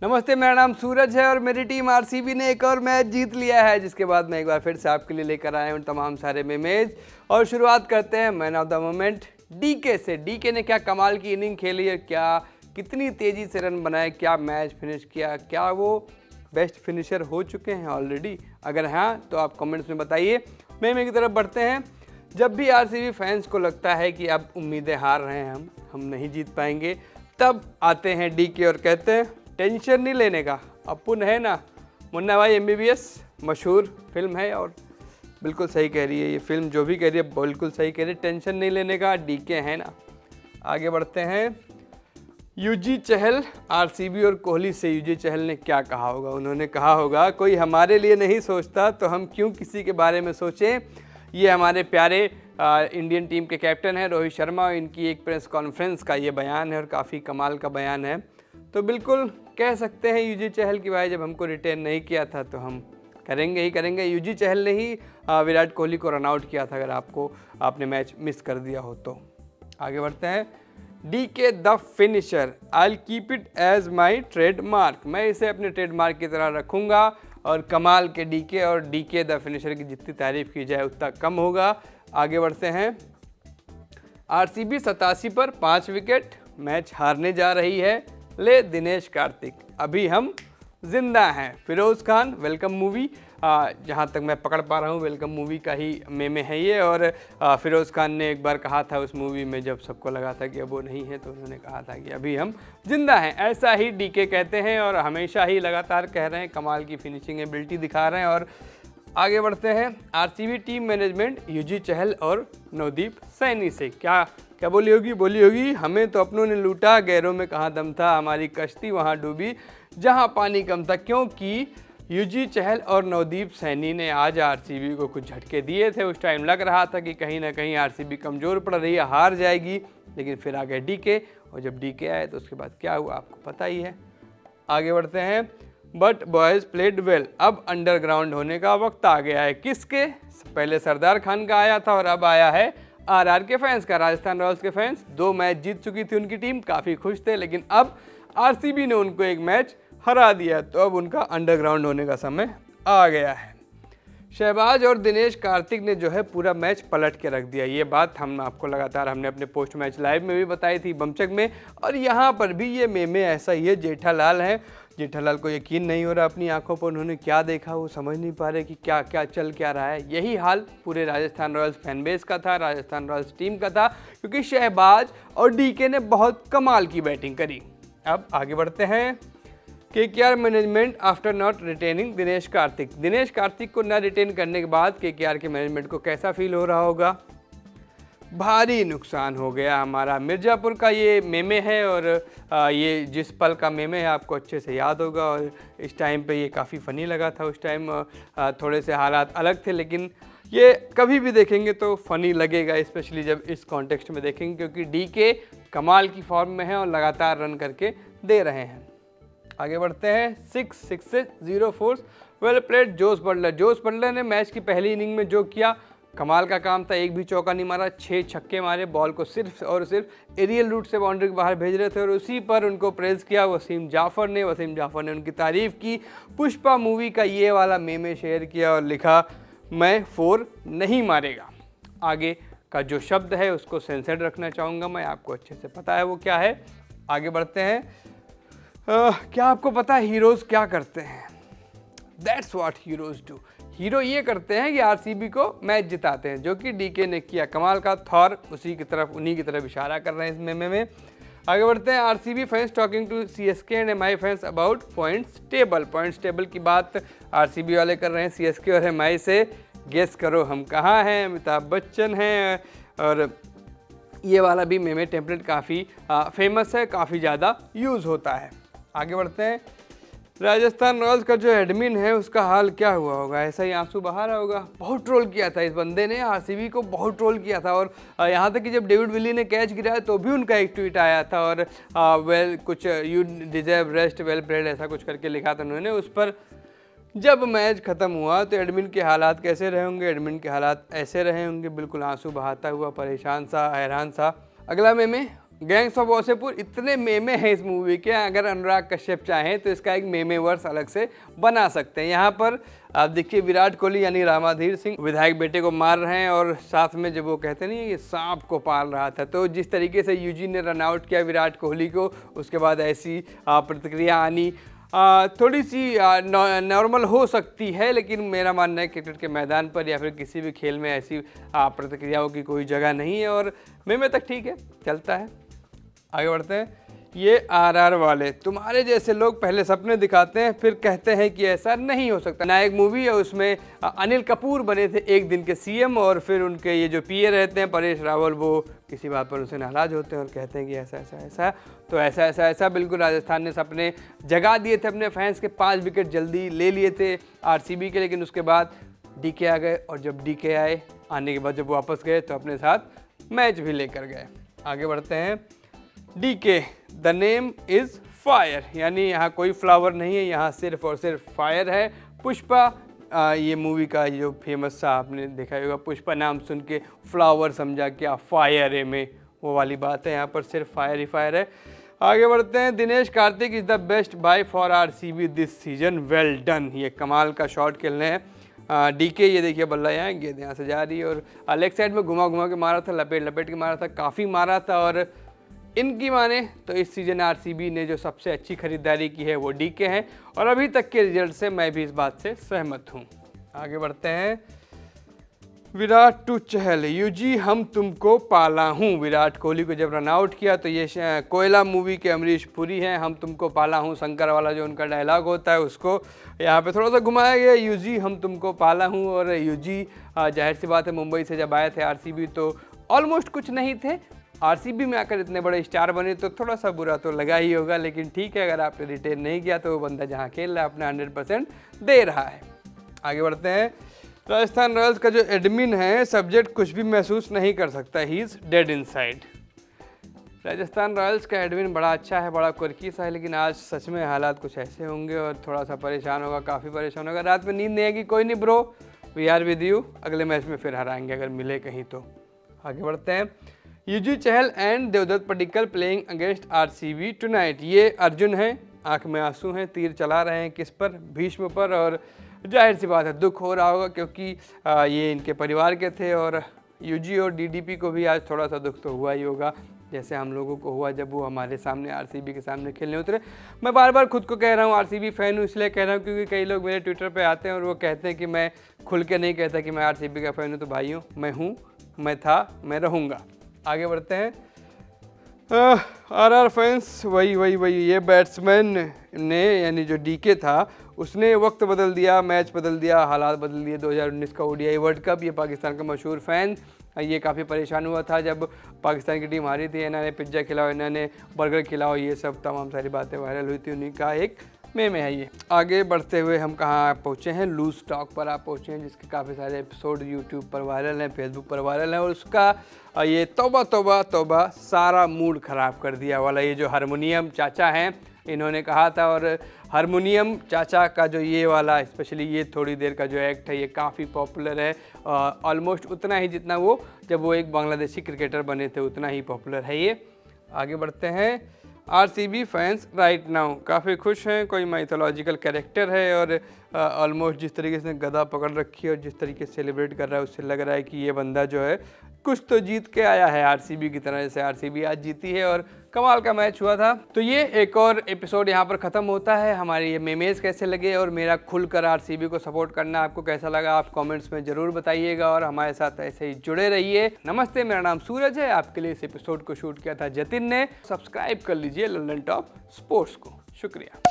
नमस्ते, मेरा नाम सूरज है और मेरी टीम आरसीबी ने एक और मैच जीत लिया है, जिसके बाद मैं एक बार फिर से आपके लिए लेकर आया हूँ तमाम सारे मेमेज। और शुरुआत करते हैं man of the moment DK से। डीके ने क्या कमाल की इनिंग खेली है, क्या कितनी तेज़ी से रन बनाए, क्या मैच फिनिश किया, क्या वो बेस्ट फिनिशर हो चुके हैं ऑलरेडी? अगर हाँ तो आप कमेंट्स में बताइए। मेमे की तरफ बढ़ते हैं। जब भी आरसीबी फैंस को लगता है कि अब उम्मीदें हार रहे हैं, हम नहीं जीत पाएंगे, तब आते हैं डीके और कहते हैं टेंशन नहीं लेने का, अपुन है ना। मुन्ना भाई एमबीबीएस मशहूर फिल्म है और बिल्कुल सही कह रही है ये फिल्म, जो भी कह रही है बिल्कुल सही कह रही है, टेंशन नहीं लेने का, डीके है ना। आगे बढ़ते हैं। यूजी चहल, आरसीबी और कोहली से यूजी चहल ने क्या कहा होगा? उन्होंने कहा होगा कोई हमारे लिए नहीं सोचता तो हम क्यों किसी के बारे में सोचें। ये हमारे प्यारे इंडियन टीम के कैप्टन हैं रोहित शर्मा, इनकी एक प्रेस कॉन्फ्रेंस का ये बयान है और काफ़ी कमाल का बयान है। तो बिल्कुल कह सकते हैं यूजी चहल की भाई, जब हमको रिटेन नहीं किया था तो हम करेंगे ही करेंगे। यूजी चहल ने ही विराट कोहली को रन आउट किया था, अगर आपने मैच मिस कर दिया हो तो। आगे बढ़ते हैं। DK the finisher, I will keep it as my trademark, मैं इसे अपने ट्रेडमार्क की तरह रखूँगा। और कमाल के डीके, और डीके द फिनिशर की जितनी तारीफ की जाए उतना कम होगा। आगे बढ़ते हैं। आरसीबी 87 पर 5 विकेट, मैच हारने जा रही है, ले दिनेश कार्तिक, अभी हम जिंदा हैं। फिरोज़ खान, वेलकम मूवी, जहाँ तक मैं पकड़ पा रहा हूँ वेलकम मूवी का ही मेमे है ये। और फिरोज़ खान ने एक बार कहा था उस मूवी में, जब सबको लगा था कि अब वो नहीं है, तो उन्होंने कहा था कि अभी हम जिंदा हैं। ऐसा ही डीके कहते हैं और हमेशा ही लगातार कह रहे हैं, कमाल की फिनिशिंग एबिलिटी दिखा रहे हैं। और आगे बढ़ते हैं। आरसीबी टीम मैनेजमेंट यूजी चहल और नवदीप सैनी से क्या बोली होगी, हमें तो अपनों ने लूटा, गैरों में कहाँ दम था, हमारी कश्ती वहाँ डूबी जहाँ पानी कम था। क्योंकि यूजी चहल और नवदीप सैनी ने आज आरसीबी को कुछ झटके दिए थे। उस टाइम लग रहा था कि कहीं ना कहीं आरसीबी कमज़ोर पड़ रही है, हार जाएगी, लेकिन फिर आ गए डीके, और जब डीके आए तो उसके बाद क्या हुआ आपको पता ही है। आगे बढ़ते हैं। बट बॉयज़ प्लेड वेल, अब अंडरग्राउंड होने का वक्त आ गया है। किसके? पहले सरदार खान का आया था और अब आया है आरआर के फैंस का, राजस्थान रॉयल्स के फैंस। 2 मैच जीत चुकी थी उनकी टीम, काफ़ी खुश थे, लेकिन अब आरसीबी ने उनको एक मैच हरा दिया, तो अब उनका अंडरग्राउंड होने का समय आ गया है। शहबाज और दिनेश कार्तिक ने जो है पूरा मैच पलट के रख दिया। ये बात हम आपको लगातार हमने अपने पोस्ट मैच लाइव में भी बताई थी, बमचक में, और यहाँ पर भी ये मेमे ऐसा ही है। जेठालाल है, जेठालाल को यकीन नहीं हो रहा अपनी आंखों पर, उन्होंने क्या देखा वो समझ नहीं पा रहे कि क्या क्या चल क्या रहा है। यही हाल पूरे राजस्थान रॉयल्स फैन बेस का था, राजस्थान रॉयल्स टीम का था, क्योंकि शहबाज और डीके ने बहुत कमाल की बैटिंग करी। अब आगे बढ़ते हैं। KKR management after not retaining Dinesh Karthik को न रिटेन करने के बाद केकेआर के मैनेजमेंट को कैसा फील हो रहा होगा? भारी नुकसान हो गया हमारा। मिर्ज़ापुर का ये मेमे है, और ये जिस पल का मेमे है आपको अच्छे से याद होगा, और इस टाइम पे ये काफ़ी फ़नी लगा था। उस टाइम थोड़े से हालात अलग थे, लेकिन ये कभी भी देखेंगे तो फ़नी लगेगा, स्पेशली जब इस कॉन्टेक्स्ट में देखेंगे, क्योंकि डीके कमाल की फॉर्म में है और लगातार रन करके दे रहे हैं। आगे बढ़ते हैं। 6 sixes 0 fours, well played Jos Buttler ने मैच की पहली इनिंग में जो किया कमाल का काम था। एक भी चौका नहीं मारा, 6 छक्के मारे, बॉल को सिर्फ और सिर्फ एरियल रूट से बाउंड्री के बाहर भेज रहे थे, और उसी पर उनको प्रेज़ किया वसीम जाफ़र ने उनकी तारीफ़ की। पुष्पा मूवी का ये वाला मेमे शेयर किया और लिखा मैं 4 नहीं मारेगा। आगे का जो शब्द है उसको सेंसर्ड रखना चाहूँगा मैं, आपको अच्छे से पता है वो क्या है। आगे बढ़ते हैं। क्या आपको पता है हीरोज़ क्या करते हैं? That's what heroes do. Hero ये करते हैं कि आरसीबी को मैच जिताते हैं, जो कि डीके ने किया। कमाल का थॉर उन्हीं की तरफ इशारा कर रहे हैं इस मेमे में। आगे बढ़ते हैं। RCB fans talking to CSK and MI fans about points table की बात आरसीबी वाले कर रहे हैं सीएसके और एमआई से। गेस करो हम कहाँ हैं? अमिताभ बच्चन हैं। और ये वाला भी मेमे टेम्पलेट काफ़ी फेमस है, काफ़ी ज़्यादा यूज़ होता है। आगे बढ़ते हैं। राजस्थान रॉयल्स का जो एडमिन है उसका हाल क्या हुआ होगा? ऐसा ही आंसू बहा रहा होगा। बहुत ट्रोल किया था इस बंदे ने, आरसीबी को बहुत ट्रोल किया था। और यहाँ तक कि जब डेविड विली ने कैच गिराया तो भी उनका एक ट्वीट आया था, और वेल कुछ you deserve rest well played ऐसा कुछ करके लिखा था उन्होंने उस पर। जब मैच ख़त्म हुआ तो एडमिन के हालात कैसे रहे होंगे? एडमिन के हालात ऐसे रहे होंगे, बिल्कुल आंसू बहाता हुआ, परेशान सा, हैरान सा। अगला मेमे गैंग्स ऑफ वासेपुर इतने मेमे हैं इस मूवी के, अगर अनुराग कश्यप चाहें तो इसका एक मेमे वर्स अलग से बना सकते हैं। यहाँ पर आप देखिए विराट कोहली यानी रामाधीर सिंह विधायक बेटे को मार रहे हैं और साथ में जब वो कहते नहीं ये सांप को पाल रहा था, तो जिस तरीके से यूजी ने रन आउट किया विराट कोहली को, उसके बाद ऐसी प्रतिक्रिया आनी थोड़ी सी नॉर्मल हो सकती है, लेकिन मेरा मानना है क्रिकेट के मैदान पर या फिर किसी भी खेल में ऐसी प्रतिक्रियाओं की कोई जगह नहीं है और मेमे तक ठीक है, चलता है। आगे बढ़ते हैं। ये आरआर वाले, तुम्हारे जैसे लोग पहले सपने दिखाते हैं फिर कहते हैं कि ऐसा नहीं हो सकता। नायक मूवी है, उसमें अनिल कपूर बने थे एक दिन के सीएम और फिर उनके ये जो पीए रहते हैं परेश रावल, वो किसी बात पर उनसे नाराज़ होते हैं और कहते हैं कि ऐसा ऐसा ऐसा, तो ऐसा ऐसा ऐसा बिल्कुल राजस्थान ने सपने जगा दिए थे अपने फैंस के, 5 विकेट जल्दी ले लिए थे आरसीबी के, लेकिन उसके बाद डीके आ गए और जब डीके आने के बाद जब वापस गए तो अपने साथ मैच भी लेकर गए। आगे बढ़ते हैं। DK the name is fire, यानी यहाँ कोई फ्लावर नहीं है, यहाँ सिर्फ और सिर्फ फायर है। पुष्पा ये मूवी का जो फेमस सा आपने देखा होगा, पुष्पा नाम सुन के फ्लावर समझा क्या फायर है में, वो वाली बात है। यहाँ पर सिर्फ फायर ही फायर है। आगे बढ़ते हैं। Dinesh Karthik is the best buy for RCB this season, well done. ये कमाल का शॉट खेल रहे हैं डीके। ये देखिए बल्ला यहाँ गेंद यहाँ से जा रही है और लेग साइड में घुमा घुमा के मारा था, लपेट लपेट के मारा था, काफ़ी मारा था। और इनकी माने तो इस सीज़न आरसीबी ने जो सबसे अच्छी खरीदारी की है वो डीके हैं और अभी तक के रिजल्ट से मैं भी इस बात से सहमत हूँ। आगे बढ़ते हैं। विराट टू चहल, यूजी हम तुमको पाला हूँ। विराट कोहली को जब रन आउट किया तो ये कोयला मूवी के अमरीश पुरी हैं, हम तुमको पाला हूँ शंकर वाला जो उनका डायलॉग होता है उसको यहाँ पे थोड़ा सा घुमाया गया, यूजी हम तुमको पाला हूँ। और यूजी जाहिर सी बात है मुंबई से जब आए थे आरसीबी तो ऑलमोस्ट कुछ नहीं थे, आरसीबी में आकर इतने बड़े स्टार बने तो थोड़ा सा बुरा तो लगा ही होगा, लेकिन ठीक है, अगर आपने रिटेन नहीं किया तो वो बंदा जहाँ खेल रहा है अपना 100% दे रहा है। आगे बढ़ते हैं। राजस्थान रॉयल्स का जो एडमिन है सब्जेक्ट कुछ भी महसूस नहीं कर सकता, he is dead inside. Rajasthan Royals का एडमिन बड़ा अच्छा है, बड़ा कुर्की सा है, लेकिन आज सच में हालात कुछ ऐसे होंगे और थोड़ा सा परेशान होगा, काफ़ी परेशान होगा, रात में नींद नहीं आएगी। कोई नहीं bro, we are with you, अगले मैच में फिर हराएंगे अगर मिले कहीं तो। आगे बढ़ते हैं। Yuzi Chahal and Devdutt Padikkal playing against RCB tonight. ये अर्जुन हैं, आंख में आंसू हैं, तीर चला रहे हैं किस पर, भीष्म पर, और जाहिर सी बात है दुख हो रहा होगा क्योंकि ये इनके परिवार के थे और यूजी और डीडीपी को भी आज थोड़ा सा दुख तो हुआ ही होगा, जैसे हम लोगों को हुआ जब वो हमारे सामने आरसीबी के सामने खेलने उतरे। मैं बार बार खुद को कह रहा हूँ आरसीबी फ़ैन हूँ, इसलिए कह रहा हूँ क्योंकि कई लोग मेरे ट्विटर पे आते हैं और वो कहते हैं कि मैं खुल के नहीं कहता कि मैं आरसीबी का फ़ैन हूँ, तो भाइयों मैं हूँ, मैं था, मैं रहूँगा। आगे बढ़ते हैं। आरआर फैंस वही ये बैट्समैन ने यानी जो डीके था उसने वक्त बदल दिया, मैच बदल दिया, हालात बदल दिए। 2019 का ओडीआई वर्ल्ड कप, ये पाकिस्तान का मशहूर फ़ैन ये काफ़ी परेशान हुआ था जब पाकिस्तान की टीम हारी थी, इन्होंने पिज्ज़ा खिलाओ, इन्होंने बर्गर खिलाओ, ये सब तमाम सारी बातें वायरल हुई थी, उन्हीं का एक में है ये। आगे बढ़ते हुए हम कहाँ पहुँचे हैं, लूज टॉक पर आप पहुँचे हैं, जिसके काफ़ी सारे एपिसोड यूट्यूब पर वायरल हैं, फेसबुक पर वायरल हैं और उसका ये तौबा तौबा तौबा सारा मूड ख़राब कर दिया वाला ये जो हारमोनियम चाचा हैं, इन्होंने कहा था। और हारमोनियम चाचा का जो ये वाला स्पेशली ये थोड़ी देर का जो एक्ट है ये काफ़ी पॉपुलर है, ऑलमोस्ट उतना ही जितना वो जब वो एक बांग्लादेशी क्रिकेटर बने थे उतना ही पॉपुलर है ये। आगे बढ़ते हैं। आरसीबी फैंस राइट नाउ काफ़ी खुश हैं, कोई माइथोलॉजिकल कैरेक्टर है और ऑलमोस्ट जिस तरीके से गदा पकड़ रखी है और जिस तरीके से सेलिब्रेट कर रहा है उससे लग रहा है कि ये बंदा जो है कुछ तो जीत के आया है आरसीबी की तरह, जैसे आरसीबी आज जीती है और कमाल का मैच हुआ था। तो ये एक और एपिसोड यहाँ पर ख़त्म होता है। हमारे ये मेमेज कैसे लगे और मेरा खुलकर आरसीबी को सपोर्ट करना आपको कैसा लगा, आप कमेंट्स में ज़रूर बताइएगा और हमारे साथ ऐसे ही जुड़े रहिए। नमस्ते, मेरा नाम सूरज है, आपके लिए इस एपिसोड को शूट किया था जतिन ने। सब्सक्राइब कर लीजिए लल्लन टॉप स्पोर्ट्स को। शुक्रिया।